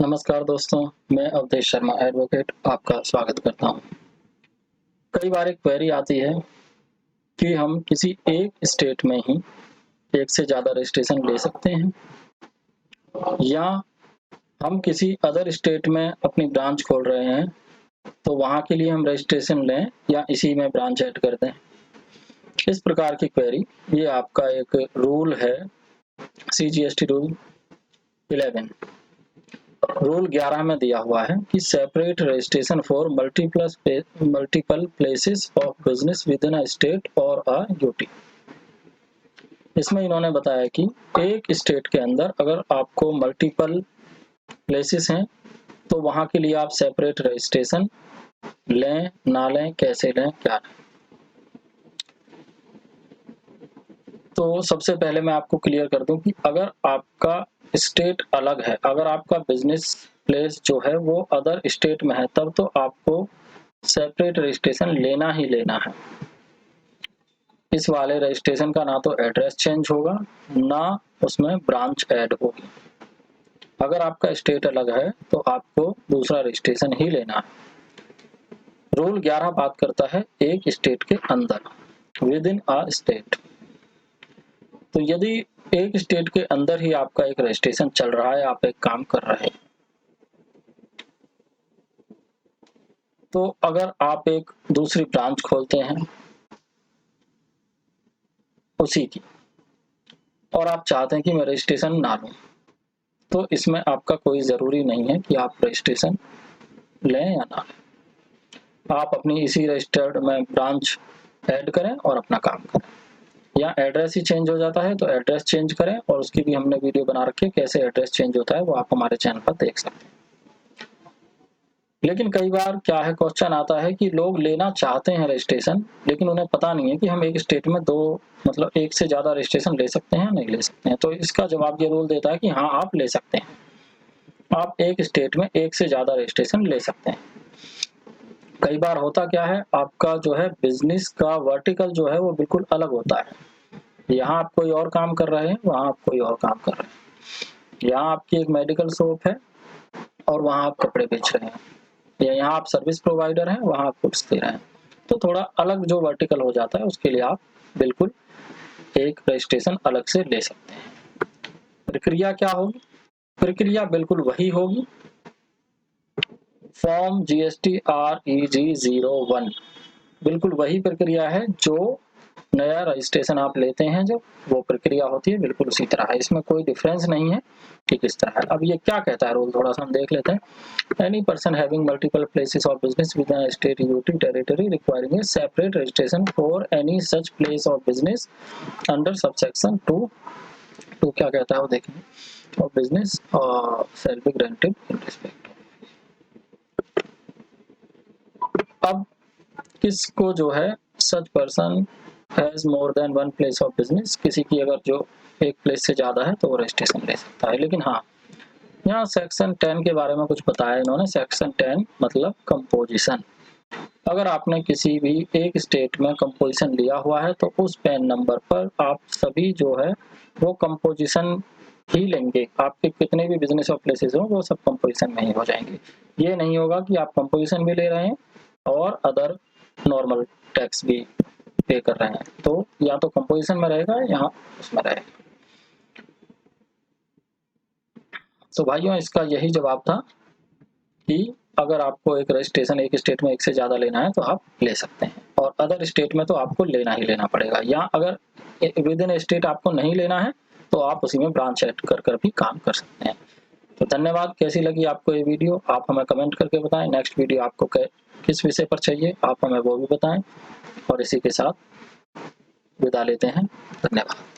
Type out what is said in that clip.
नमस्कार दोस्तों, मैं अवधेश शर्मा एडवोकेट आपका स्वागत करता हूं। कई बार एक क्वेरी आती है कि हम किसी एक स्टेट में ही एक से ज़्यादा रजिस्ट्रेशन ले सकते हैं या हम किसी अदर स्टेट में अपनी ब्रांच खोल रहे हैं तो वहां के लिए हम रजिस्ट्रेशन लें या इसी में ब्रांच ऐड कर दें। इस प्रकार की क्वेरी, ये आपका एक रूल है CGST रूल 11। रूल 11 में दिया हुआ है कि separate registration for multiple places of business with in a state और अ यूटी। इसमें इन्होंने बताया कि एक स्टेट के अंदर अगर आपको मल्टीपल प्लेसेस हैं तो वहां के लिए आप सेपरेट रजिस्ट्रेशन लें ना लें, कैसे लें, क्या लें। तो सबसे पहले मैं आपको क्लियर कर दूं कि अगर आपका स्टेट अलग है, अगर आपका बिजनेस प्लेस जो है वो अदर स्टेट में है, तब तो आपको सेपरेट रजिस्ट्रेशन लेना ही लेना है। इस वाले रजिस्ट्रेशन का ना तो एड्रेस चेंज होगा ना उसमें ब्रांच ऐड होगी। अगर आपका स्टेट अलग है तो आपको दूसरा रजिस्ट्रेशन ही लेना है। रूल 11 बात करता है एक स्टेट के अंदर, विद इन अ स्टेट। तो यदि एक स्टेट के अंदर ही आपका एक रजिस्ट्रेशन चल रहा है, आप एक काम कर रहे हैं, तो अगर आप एक दूसरी ब्रांच खोलते हैं उसी की और आप चाहते हैं कि मैं रजिस्ट्रेशन ना लूं, तो इसमें आपका कोई ज़रूरी नहीं है कि आप रजिस्ट्रेशन लें या ना लें। आप अपनी इसी रजिस्टर्ड में ब्रांच ऐड करें और अपना काम करें। या एड्रेस ही चेंज हो जाता है तो एड्रेस चेंज करें, और उसकी भी हमने वीडियो बना रखी है कैसे एड्रेस चेंज होता है, वो आप हमारे चैनल पर देख सकते हैं। लेकिन कई बार क्या है, क्वेश्चन आता है कि लोग लेना चाहते हैं रजिस्ट्रेशन, लेकिन उन्हें पता नहीं है कि हम एक स्टेट में एक से ज़्यादा रजिस्ट्रेशन ले सकते हैं, नहीं ले सकते हैं। तो इसका जवाब ये रूल देता है कि हाँ, आप ले सकते हैं। आप एक स्टेट में एक से ज़्यादा रजिस्ट्रेशन ले सकते हैं। कई बार होता क्या है, आपका जो है बिजनेस का वर्टिकल जो है वो बिल्कुल अलग होता है। यहाँ आप कोई और काम कर रहे हैं, वहाँ आप कोई और काम कर रहे हैं। यहाँ आपकी एक मेडिकल शॉप है और वहाँ आप कपड़े बेच रहे हैं, या यहाँ आप सर्विस प्रोवाइडर हैं, वहाँ आप गुड्स दे रहे हैं। तो थोड़ा अलग जो वर्टिकल हो जाता है, उसके लिए आप बिल्कुल एक रजिस्ट्रेशन अलग से ले सकते हैं। प्रक्रिया क्या होगी? प्रक्रिया बिल्कुल वही होगी, फॉर्म GST REG 01 बिल्कुल वही प्रक्रिया है जो नया रजिस्ट्रेशन आप लेते हैं, जब वो प्रक्रिया होती है बिल्कुल उसी तरह है। इसमें कोई डिफरेंस नहीं है कि किस तरह है। अब ये क्या कहता है रूल, थोड़ा सा हम देख लेते हैं। Any person having multiple places of business with in state UT territory requiring A separate registration for any such place of business under subsection 2 क्या कहता है वो देखेंगे, of business shall be granted in respect. अब किसको जो है such person has more than one place of business, किसी की अगर जो एक प्लेस से ज़्यादा है तो वो रजिस्ट्रेशन ले सकता है। लेकिन हाँ, यहाँ सेक्शन 10 के बारे में कुछ बताया इन्होंने। सेक्शन 10 मतलब कंपोजिशन। अगर आपने किसी भी एक स्टेट में कंपोजिशन लिया हुआ है तो उस पैन नंबर पर आप सभी जो है वो कंपोजिशन ही लेंगे। आपके कितने भी बिजनेस और प्लेसेस हो वो सब कंपोजिशन में ही हो जाएंगे। ये नहीं होगा कि आप कंपोजिशन भी ले रहे हैं और अदर नॉर्मल टैक्स भी पे कर रहे हैं, तो या तो कंपोजिशन में रहेगा या उसमें रहेगा। तो भाइयों, इसका यही जवाब था कि अगर आपको एक रजिस्ट्रेशन एक स्टेट में एक से ज़्यादा लेना है तो आप ले सकते हैं, और अदर स्टेट में तो आपको लेना ही लेना पड़ेगा। या अगर विद इन स्टेट आपको नहीं लेना है तो आप उसी में ब्रांच ऐड कर भी काम कर सकते हैं। तो धन्यवाद। कैसी लगी आपको ये वीडियो, आप हमें कमेंट करके बताएं। नेक्स्ट वीडियो आपको किस विषय पर चाहिए, आप हमें वो भी बताएं। और इसी के साथ विदा लेते हैं। धन्यवाद।